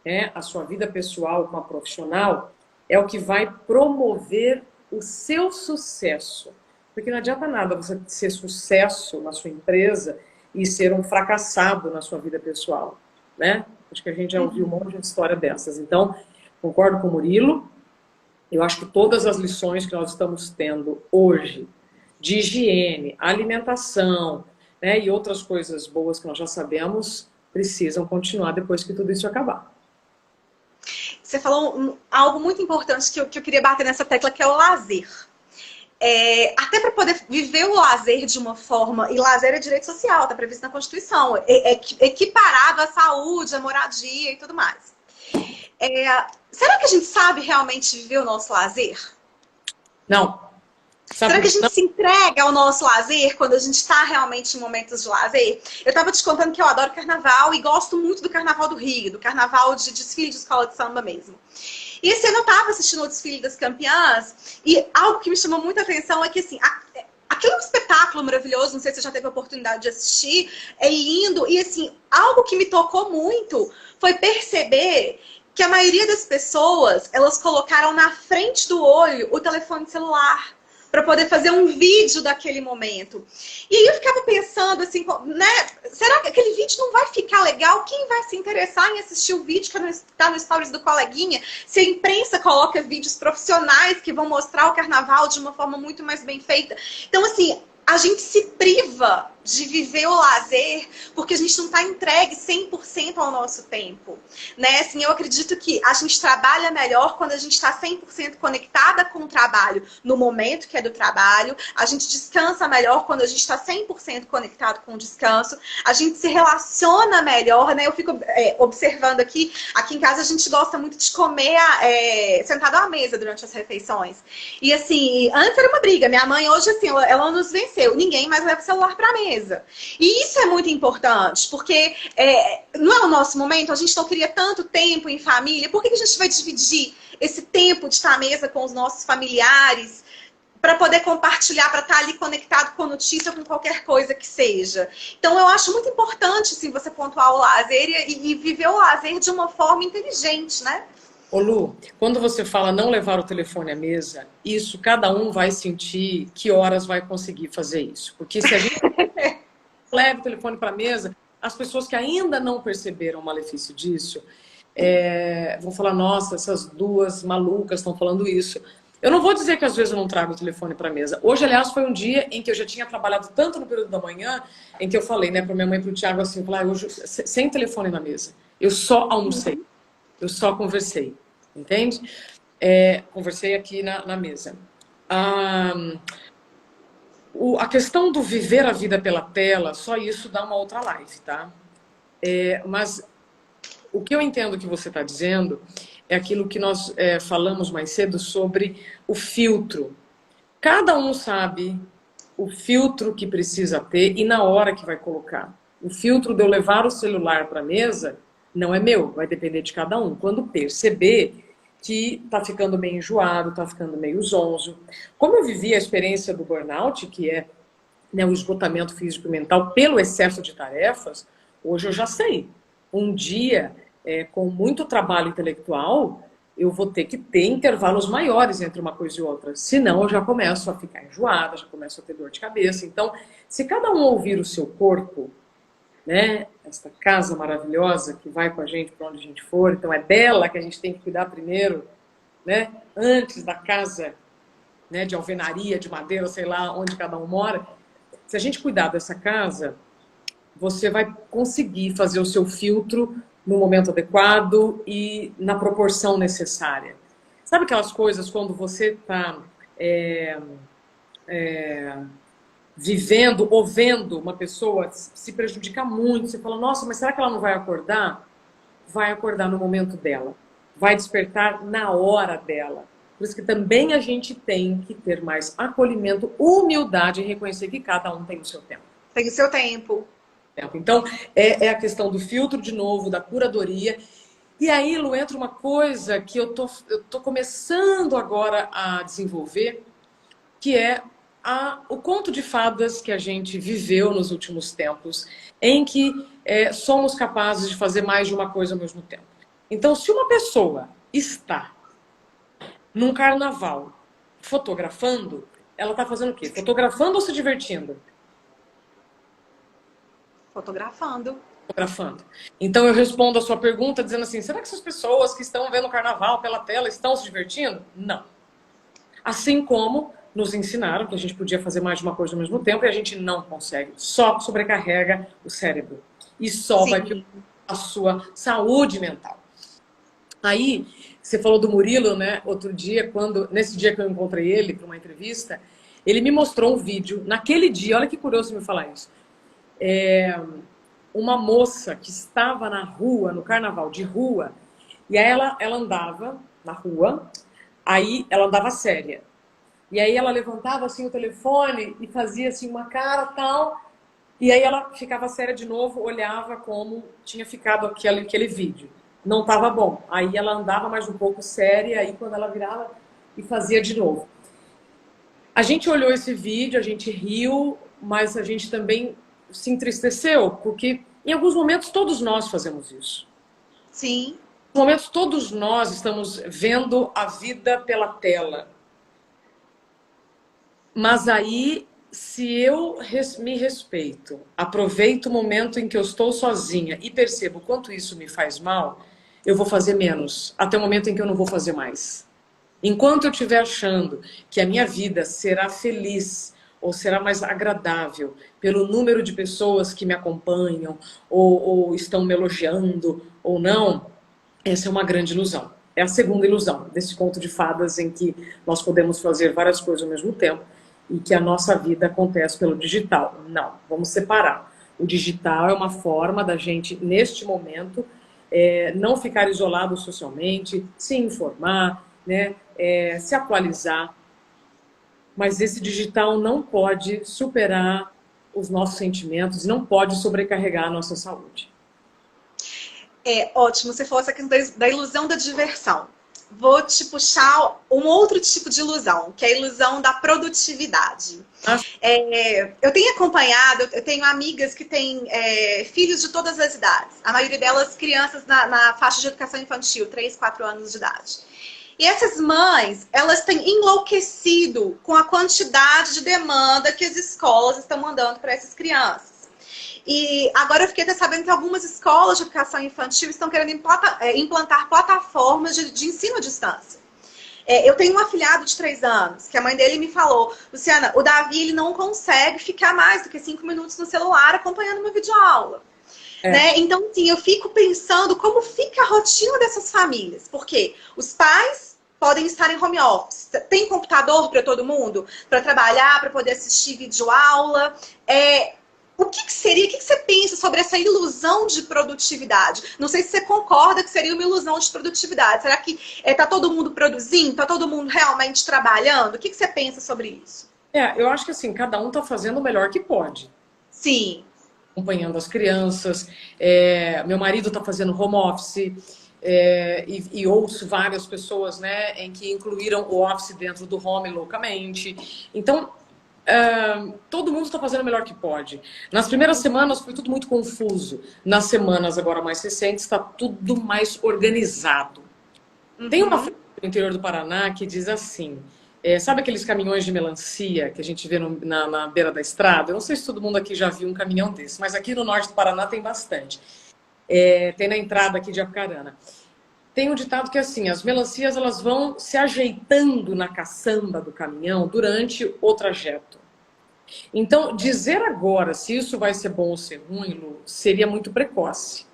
né, a sua vida pessoal com a profissional é o que vai promover o seu sucesso. Porque não adianta nada você ser sucesso na sua empresa e ser um fracassado na sua vida pessoal, né? Acho que a gente já ouviu um monte de história dessas. Então, concordo com o Murilo. Eu acho que todas as lições que nós estamos tendo hoje, de higiene, alimentação, né, e outras coisas boas que nós já sabemos, precisam continuar depois que tudo isso acabar. Você falou algo muito importante que eu queria bater nessa tecla, que é o lazer. Até para poder viver o lazer de uma forma, e lazer é direito social, está previsto na Constituição, equiparado à saúde, à moradia e tudo mais. Será que a gente sabe realmente viver o nosso lazer? Não. Será que a gente se entrega ao nosso lazer quando a gente está realmente em momentos de lazer? Eu estava te contando que eu adoro carnaval e gosto muito do Carnaval do Rio, do carnaval de desfile de escola de samba mesmo. E esse ano eu estava assistindo o desfile das campeãs e algo que me chamou muita atenção é que, assim, aquilo é um espetáculo maravilhoso, não sei se você já teve a oportunidade de assistir, é lindo. E, assim, algo que me tocou muito foi perceber que a maioria das pessoas, elas colocaram na frente do olho o telefone celular para poder fazer um vídeo daquele momento. E aí eu ficava pensando assim, né? Será que aquele vídeo não vai ficar legal? Quem vai se interessar em assistir o vídeo que está no stories do coleguinha? Se a imprensa coloca vídeos profissionais que vão mostrar o carnaval de uma forma muito mais bem feita. Então, assim, a gente se priva de viver o lazer porque a gente não está entregue 100% ao nosso tempo, né? Assim, eu acredito que a gente trabalha melhor quando a gente está 100% conectada com o trabalho no momento que é do trabalho, a gente descansa melhor quando a gente está 100% conectado com o descanso, a gente se relaciona melhor, né? Eu fico observando aqui em casa a gente gosta muito de comer sentado à mesa durante as refeições. E assim, antes era uma briga, minha mãe hoje assim, ela nos venceu, ninguém mais leva o celular para a mesa. E isso é muito importante, porque não é o nosso momento, a gente não queria tanto tempo em família, por que a gente vai dividir esse tempo de estar à mesa com os nossos familiares, para poder compartilhar, para estar ali conectado com notícia, com qualquer coisa que seja? Então eu acho muito importante assim, você pontuar o lazer e viver o lazer de uma forma inteligente, né? Ô Lu, quando você fala não levar o telefone à mesa, isso cada um vai sentir que horas vai conseguir fazer isso. Porque se a gente leva o telefone para a mesa, as pessoas que ainda não perceberam o malefício disso vão falar, nossa, essas duas malucas estão falando isso. Eu não vou dizer que às vezes eu não trago o telefone para a mesa. Hoje, aliás, foi um dia em que eu já tinha trabalhado tanto no período da manhã, em que eu falei, né, para minha mãe e para o Thiago assim, hoje sem telefone na mesa. Eu só almocei. Eu só conversei, entende? Conversei aqui na mesa. A questão do viver a vida pela tela, só isso dá uma outra live, tá? Mas o que eu entendo que você está dizendo é aquilo que nós falamos mais cedo sobre o filtro. Cada um sabe o filtro que precisa ter e na hora que vai colocar. O filtro de eu levar o celular para a mesa não é meu, vai depender de cada um. Quando perceber que está ficando meio enjoado, está ficando meio zonzo. Como eu vivi a experiência do burnout, que é, né, o esgotamento físico e mental pelo excesso de tarefas, hoje eu já sei. Um dia, com muito trabalho intelectual, eu vou ter que ter intervalos maiores entre uma coisa e outra. Senão eu já começo a ficar enjoada, já começo a ter dor de cabeça. Então, se cada um ouvir o seu corpo, né, essa casa maravilhosa que vai com a gente para onde a gente for, então é dela que a gente tem que cuidar primeiro, né, antes da casa, né, de alvenaria, de madeira, sei lá, onde cada um mora. Se a gente cuidar dessa casa, você vai conseguir fazer o seu filtro no momento adequado e na proporção necessária. Sabe aquelas coisas quando você está vivendo ou vendo uma pessoa se prejudicar muito, você fala, nossa, mas será que ela não vai acordar? Vai acordar no momento dela. Vai despertar na hora dela. Por isso que também a gente tem que ter mais acolhimento, humildade e reconhecer que cada um tem o seu tempo. Tem o seu tempo. Então, é a questão do filtro, de novo, da curadoria. E aí, Lu, entra uma coisa que eu tô começando agora a desenvolver, que é o conto de fadas que a gente viveu nos últimos tempos, em que somos capazes de fazer mais de uma coisa ao mesmo tempo. Então, se uma pessoa está num carnaval fotografando, ela está fazendo o quê? Fotografando ou se divertindo? Fotografando. Fotografando. Então eu respondo a sua pergunta dizendo assim, será que essas pessoas que estão vendo o carnaval pela tela estão se divertindo? Não. Assim como nos ensinaram que a gente podia fazer mais de uma coisa ao mesmo tempo e a gente não consegue. Só sobrecarrega o cérebro. E só vai preocupar a sua saúde mental. Aí, você falou do Murilo, né? Outro dia, nesse dia que eu encontrei ele para uma entrevista, ele me mostrou um vídeo. Naquele dia, olha que curioso me falar isso. Uma moça que estava na rua, no carnaval de rua, e aí ela andava na rua, aí ela andava séria. E aí ela levantava assim o telefone e fazia assim uma cara tal, e aí ela ficava séria de novo, olhava como tinha ficado aquele vídeo. Não estava bom. Aí ela andava mais um pouco séria, aí quando ela virava e fazia de novo. A gente olhou esse vídeo, a gente riu, mas a gente também se entristeceu, porque em alguns momentos todos nós fazemos isso. Sim. Em alguns momentos todos nós estamos vendo a vida pela tela. Mas aí, se eu me respeito, aproveito o momento em que eu estou sozinha e percebo quanto isso me faz mal, eu vou fazer menos, até o momento em que eu não vou fazer mais. Enquanto eu estiver achando que a minha vida será feliz ou será mais agradável pelo número de pessoas que me acompanham ou estão me elogiando ou não, essa é uma grande ilusão. É a segunda ilusão desse conto de fadas em que nós podemos fazer várias coisas ao mesmo tempo e que a nossa vida acontece pelo digital. Não, vamos separar. O digital é uma forma da gente, neste momento, não ficar isolado socialmente, se informar, né, se atualizar. Mas esse digital não pode superar os nossos sentimentos, não pode sobrecarregar a nossa saúde. Ótimo, você falou essa questão da ilusão da diversão. Vou te puxar um outro tipo de ilusão, que é a ilusão da produtividade. Eu tenho acompanhado, eu tenho amigas que têm filhos de todas as idades. A maioria delas crianças na faixa de educação infantil, 3, 4 anos de idade. E essas mães, elas têm enlouquecido com a quantidade de demanda que as escolas estão mandando para essas crianças. E agora eu fiquei até sabendo que algumas escolas de educação infantil estão querendo implantar plataformas de ensino à distância. Eu tenho um afilhado de 3 anos, que a mãe dele me falou, Luciana, o Davi ele não consegue ficar mais do que 5 minutos no celular acompanhando uma videoaula. Né? Então, sim, eu fico pensando como fica a rotina dessas famílias. Porque os pais podem estar em home office. Tem computador para todo mundo? Para trabalhar, para poder assistir videoaula. O que seria? O que você pensa sobre essa ilusão de produtividade? Não sei se você concorda que seria uma ilusão de produtividade. Será que está todo mundo produzindo? Está todo mundo realmente trabalhando? O que você pensa sobre isso? Eu acho que assim, cada um está fazendo o melhor que pode. Sim. Acompanhando as crianças. Meu marido está fazendo home office. E ouço várias pessoas, né, em que incluíram o office dentro do home loucamente. Então, todo mundo está fazendo o melhor que pode. Nas primeiras semanas foi tudo muito confuso. Nas semanas agora mais recentes está tudo mais organizado. Tem uma frase no interior do Paraná que diz assim, sabe aqueles caminhões de melancia que a gente vê na beira da estrada? Eu não sei se todo mundo aqui já viu um caminhão desse, mas aqui no norte do Paraná tem bastante. Tem na entrada aqui de Apucarana. Tem um ditado que é assim, as melancias elas vão se ajeitando na caçamba do caminhão durante o trajeto. Então, dizer agora se isso vai ser bom ou ser ruim, Lu, seria muito precoce.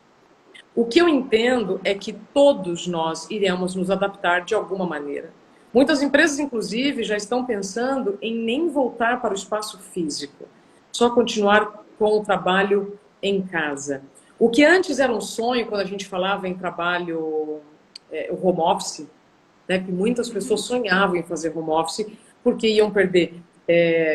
O que eu entendo é que todos nós iremos nos adaptar de alguma maneira. Muitas empresas, inclusive, já estão pensando em nem voltar para o espaço físico, só continuar com o trabalho em casa. O que antes era um sonho, quando a gente falava em trabalho, o home office, né, que muitas pessoas sonhavam em fazer home office, porque iam perder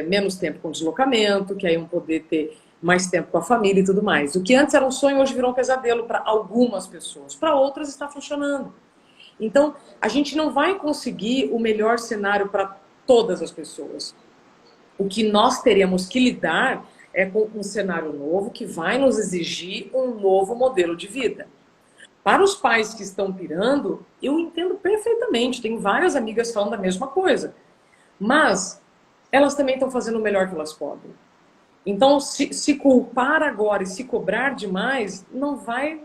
menos tempo com deslocamento, que aí iam poder ter mais tempo com a família e tudo mais. O que antes era um sonho, hoje virou um pesadelo para algumas pessoas. Para outras está funcionando. Então, a gente não vai conseguir o melhor cenário para todas as pessoas. O que nós teremos que lidar é com um cenário novo que vai nos exigir um novo modelo de vida. Para os pais que estão pirando, eu entendo perfeitamente. Tenho várias amigas falando a mesma coisa. Mas elas também estão fazendo o melhor que elas podem. Então, se culpar agora e se cobrar demais, não vai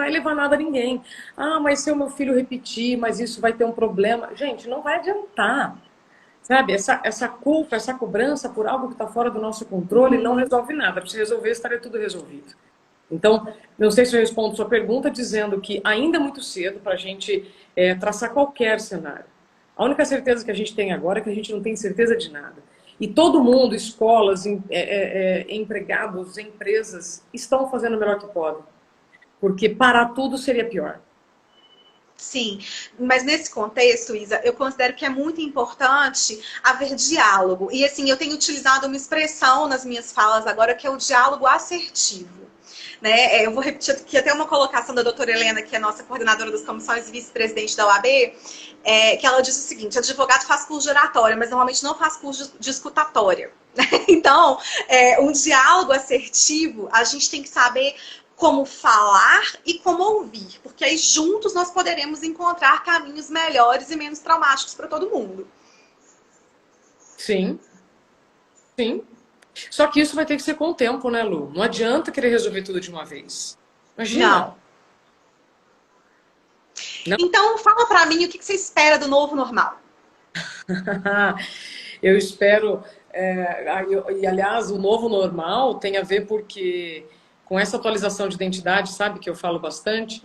levar nada a ninguém. Ah, mas se o meu filho repetir, mas isso vai ter um problema. Gente, não vai adiantar. Sabe, essa culpa, essa cobrança por algo que está fora do nosso controle não resolve nada. Para se resolver, estaria tudo resolvido. Então, não sei se eu respondo sua pergunta dizendo que ainda é muito cedo para a gente traçar qualquer cenário. A única certeza que a gente tem agora é que a gente não tem certeza de nada. E todo mundo, escolas, empregados, empresas, estão fazendo o melhor que podem. Porque parar tudo seria pior. Sim, mas nesse contexto, Isa, eu considero que é muito importante haver diálogo. E assim, eu tenho utilizado uma expressão nas minhas falas agora que é o diálogo assertivo. Né? Eu vou repetir aqui até uma colocação da doutora Helena, que é nossa coordenadora das comissões e vice-presidente da OAB, que ela diz o seguinte: advogado faz curso de oratória, mas normalmente não faz curso de escutatória. Então, um diálogo assertivo, a gente tem que saber como falar e como ouvir, porque aí juntos nós poderemos encontrar caminhos melhores e menos traumáticos para todo mundo. Sim, sim. Só que isso vai ter que ser com o tempo, né, Lu? Não adianta querer resolver tudo de uma vez. Imagina. Não. Então, fala para mim o que você espera do novo normal. Eu espero... e, aliás, o novo normal tem a ver porque... Com essa atualização de identidade, sabe, que eu falo bastante,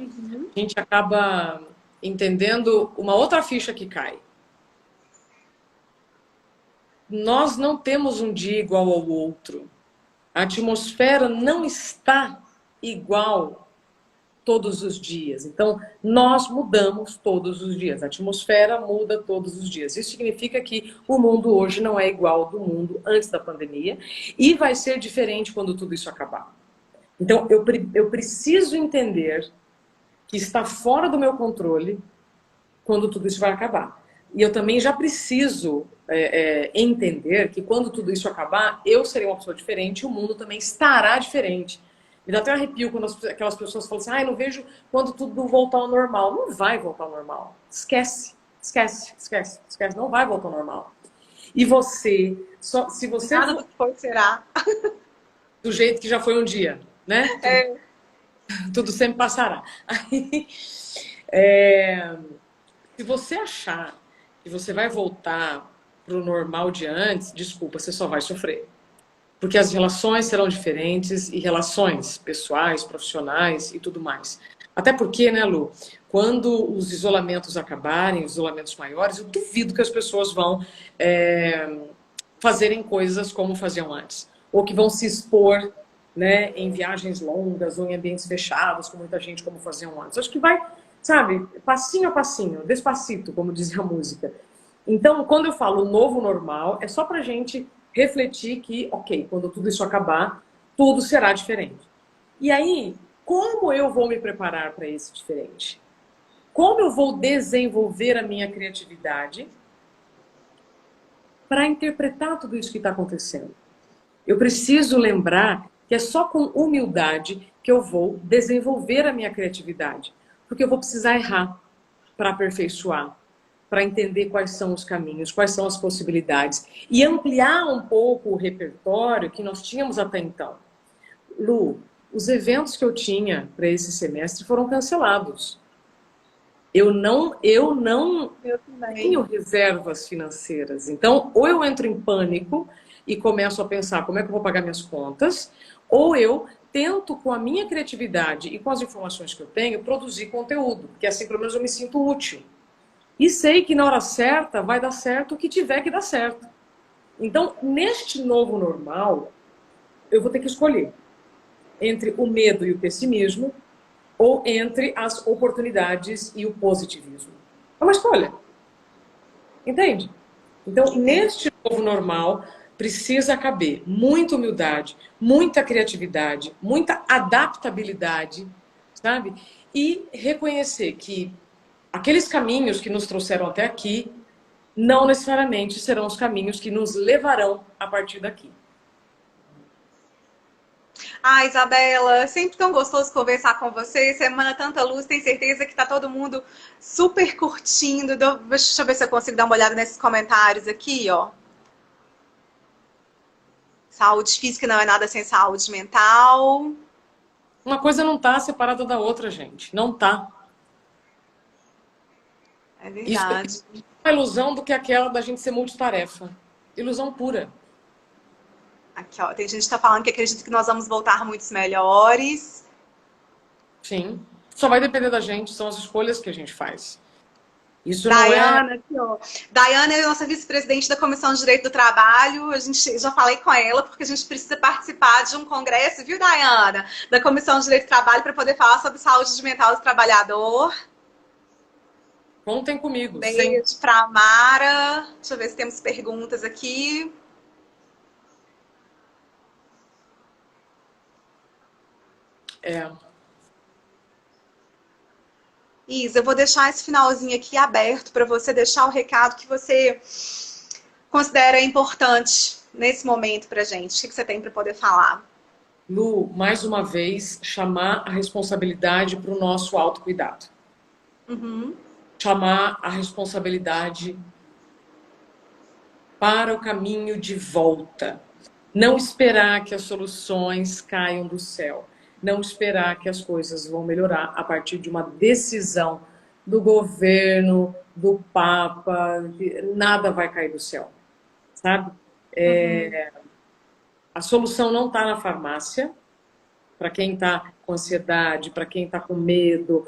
a gente acaba entendendo uma outra ficha que cai. Nós não temos um dia igual ao outro. A atmosfera não está igual todos os dias. Então, nós mudamos todos os dias. A atmosfera muda todos os dias. Isso significa que o mundo hoje não é igual ao do mundo antes da pandemia e vai ser diferente quando tudo isso acabar. Então, eu preciso entender que está fora do meu controle quando tudo isso vai acabar. E eu também já preciso entender que quando tudo isso acabar, eu serei uma pessoa diferente e o mundo também estará diferente. Me dá até um arrepio quando aquelas pessoas falam assim: não vejo quando tudo voltar ao normal. Não vai voltar ao normal. Esquece. Não vai voltar ao normal. E você, se você... Nada do que foi será. Do jeito que já foi um dia. Né? Tudo sempre passará. Aí, se você achar que você vai voltar para o normal de antes, desculpa, você só vai sofrer. Porque as relações serão diferentes, e relações pessoais, profissionais e tudo mais. Até porque, né, Lu, quando os isolamentos acabarem, os isolamentos maiores, eu duvido que as pessoas vão fazerem coisas como faziam antes. Ou que vão se expor, né, em viagens longas ou em ambientes fechados com muita gente, como faziam antes. Acho que vai, sabe, passinho a passinho, despacito, como dizia a música. Então, quando eu falo novo normal, é só pra gente refletir que, ok, quando tudo isso acabar, tudo será diferente. E aí, como eu vou me preparar para esse diferente? Como eu vou desenvolver a minha criatividade para interpretar tudo isso que está acontecendo? Eu preciso lembrar que é só com humildade que eu vou desenvolver a minha criatividade. Porque eu vou precisar errar para aperfeiçoar, para entender quais são os caminhos, quais são as possibilidades. E ampliar um pouco o repertório que nós tínhamos até então. Lu, os eventos que eu tinha para esse semestre foram cancelados. Eu não tenho reservas financeiras. Então, ou eu entro em pânico e começo a pensar como é que eu vou pagar minhas contas, ou eu tento, com a minha criatividade e com as informações que eu tenho, produzir conteúdo, porque assim pelo menos eu me sinto útil. E sei que na hora certa vai dar certo o que tiver que dar certo. Então, neste novo normal, eu vou ter que escolher entre o medo e o pessimismo, ou entre as oportunidades e o positivismo. É uma escolha. Entende? Então, neste novo normal precisa caber muita humildade, muita criatividade, muita adaptabilidade, sabe? E reconhecer que aqueles caminhos que nos trouxeram até aqui não necessariamente serão os caminhos que nos levarão a partir daqui. Ah, Isabela, sempre tão gostoso conversar com você. Semana Tanta Luz, tenho certeza que tá todo mundo super curtindo. Deixa eu ver se eu consigo dar uma olhada nesses comentários aqui, ó. Saúde física não é nada sem saúde mental. Uma coisa não está separada da outra, gente. Não está. É Isso verdade. é uma ilusão do que aquela da gente ser multitarefa. Ilusão pura. Aqui, ó, tem gente que tá falando que acredita que nós vamos voltar muitos melhores. Sim. Só vai depender da gente, são as escolhas que a gente faz. Isso não é. Daiana, aqui, ó. Daiana é a nossa vice-presidente da Comissão de Direito do Trabalho. A gente já falei com ela, porque a gente precisa participar de um congresso, viu, Daiana? Da Comissão de Direito do Trabalho para poder falar sobre saúde mental do trabalhador. Contem comigo. Beijo para Mara. Deixa eu ver se temos perguntas aqui. Isa, eu vou deixar esse finalzinho aqui aberto para você deixar o recado que você considera importante nesse momento para gente. O que você tem para poder falar? Lu, mais uma vez, chamar a responsabilidade para o nosso autocuidado. Uhum. Chamar a responsabilidade para o caminho de volta. Não esperar que as soluções caiam do céu. Não esperar que as coisas vão melhorar a partir de uma decisão do governo, do Papa. Nada vai cair do céu, sabe? A solução não está na farmácia. Para quem está com ansiedade, para quem está com medo,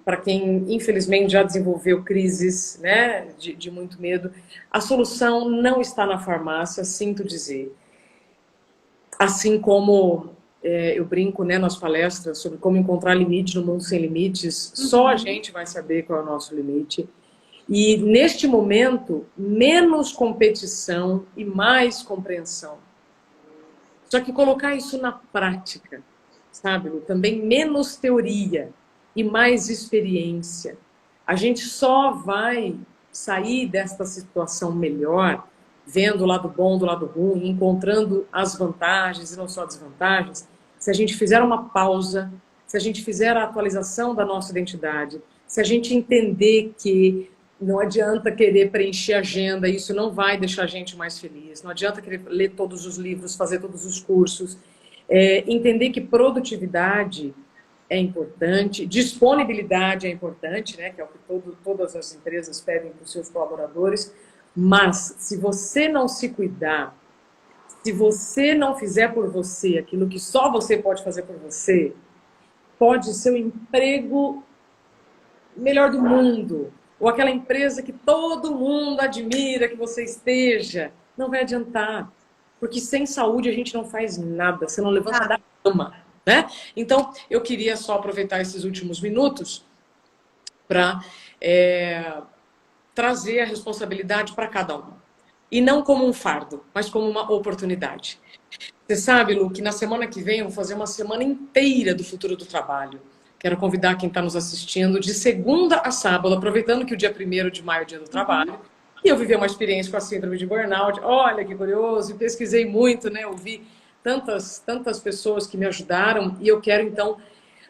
para quem, infelizmente, já desenvolveu crises, né, de muito medo. A solução não está na farmácia, sinto dizer. Assim como eu brinco, né, nas palestras sobre como encontrar limite no mundo sem limites, só a gente vai saber qual é o nosso limite. E, neste momento, menos competição e mais compreensão. Só que colocar isso na prática, sabe? Também menos teoria e mais experiência. A gente só vai sair desta situação melhor, vendo o lado bom do lado ruim, encontrando as vantagens e não só desvantagens, se a gente fizer uma pausa, se a gente fizer a atualização da nossa identidade, se a gente entender que não adianta querer preencher a agenda, isso não vai deixar a gente mais feliz. Não adianta querer ler todos os livros, fazer todos os cursos. Entender que produtividade é importante, disponibilidade é importante, né, que é o que todas as empresas pedem para os seus colaboradores. Mas, se você não se cuidar, se você não fizer por você aquilo que só você pode fazer por você, pode ser o emprego melhor do mundo, ou aquela empresa que todo mundo admira que você esteja, não vai adiantar. Porque sem saúde a gente não faz nada, você não levanta da cama, né? Então, eu queria só aproveitar esses últimos minutos para trazer a responsabilidade para cada um. E não como um fardo, mas como uma oportunidade. Você sabe, Lu, que na semana que vem eu vou fazer uma semana inteira do futuro do trabalho. Quero convidar quem está nos assistindo de segunda a sábado, aproveitando que o dia 1º de maio é o dia do trabalho. E eu vivi uma experiência com a síndrome de burnout. Olha que curioso, pesquisei muito, né? Ouvi tantas pessoas que me ajudaram e eu quero, então,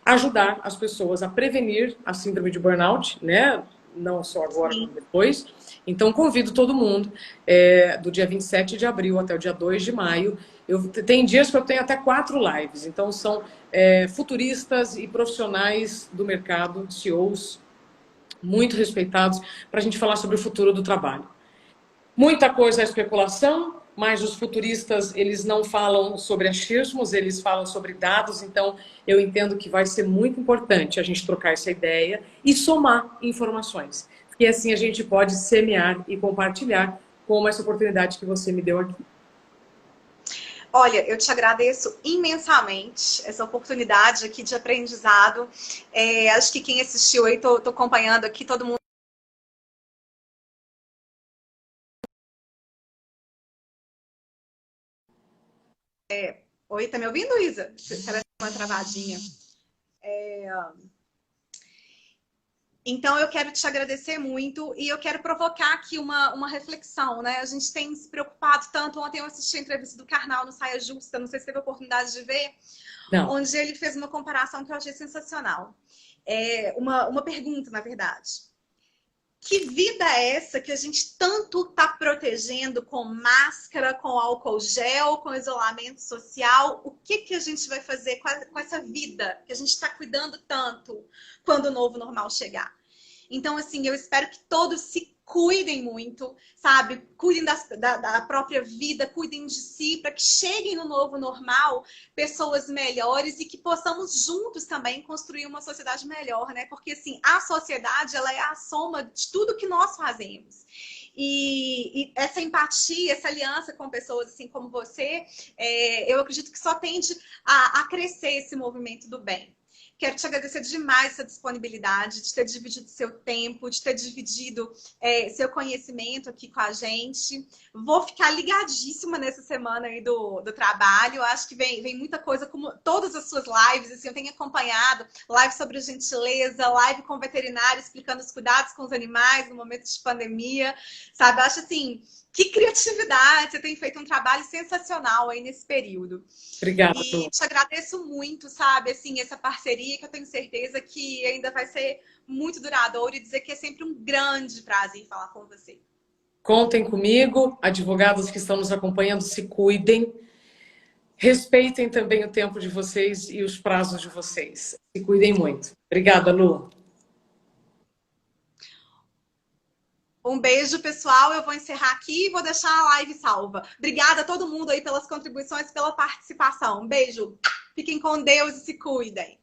ajudar as pessoas a prevenir a síndrome de burnout, né? Não só agora, como depois. Então, convido todo mundo, do dia 27 de abril até o dia 2 de maio. Tem dias que eu tenho até 4 lives. Então, são futuristas e profissionais do mercado, CEOs, muito respeitados, para a gente falar sobre o futuro do trabalho. Muita coisa é especulação, mas os futuristas, eles não falam sobre achismos, eles falam sobre dados, então eu entendo que vai ser muito importante a gente trocar essa ideia e somar informações. E assim a gente pode semear e compartilhar como essa oportunidade que você me deu aqui. Olha, eu te agradeço imensamente essa oportunidade aqui de aprendizado. Acho que quem assistiu aí, tô acompanhando aqui, todo mundo Oi, tá me ouvindo, Isa? Parece uma travadinha. Então, eu quero te agradecer muito e eu quero provocar aqui uma reflexão, né? A gente tem se preocupado tanto. Ontem eu assisti a entrevista do Karnal no Saia Justa, não sei se teve a oportunidade de ver, Não. onde ele fez uma comparação que eu achei sensacional. Uma pergunta, na verdade. Que vida é essa que a gente tanto está protegendo com máscara, com álcool gel, com isolamento social? O que a gente vai fazer com essa vida que a gente está cuidando tanto quando o novo normal chegar? Então, assim, eu espero que todos se cuidem muito, sabe? Cuidem da própria vida, cuidem de si, para que cheguem no novo normal pessoas melhores e que possamos juntos também construir uma sociedade melhor, né? Porque, assim, a sociedade, ela é a soma de tudo que nós fazemos. E essa empatia, essa aliança com pessoas assim como você, eu acredito que só tende a crescer esse movimento do bem. Quero te agradecer demais essa disponibilidade, de ter dividido seu tempo, de ter dividido seu conhecimento aqui com a gente. Vou ficar ligadíssima nessa semana aí do trabalho. Acho que vem muita coisa, como todas as suas lives, assim, eu tenho acompanhado live sobre gentileza, live com veterinário explicando os cuidados com os animais no momento de pandemia, sabe? Eu acho assim, que criatividade! Você tem feito um trabalho sensacional aí nesse período. Obrigada, E Lu. te agradeço muito, sabe, assim, essa parceria que eu tenho certeza que ainda vai ser muito duradoura e dizer que é sempre um grande prazer falar com você. Contem comigo, advogados que estão nos acompanhando, se cuidem. Respeitem também o tempo de vocês e os prazos de vocês. Se cuidem muito. Obrigada, Lu. Um beijo, pessoal. Eu vou encerrar aqui e vou deixar a live salva. Obrigada a todo mundo aí pelas contribuições, pela participação. Um beijo. Fiquem com Deus e se cuidem.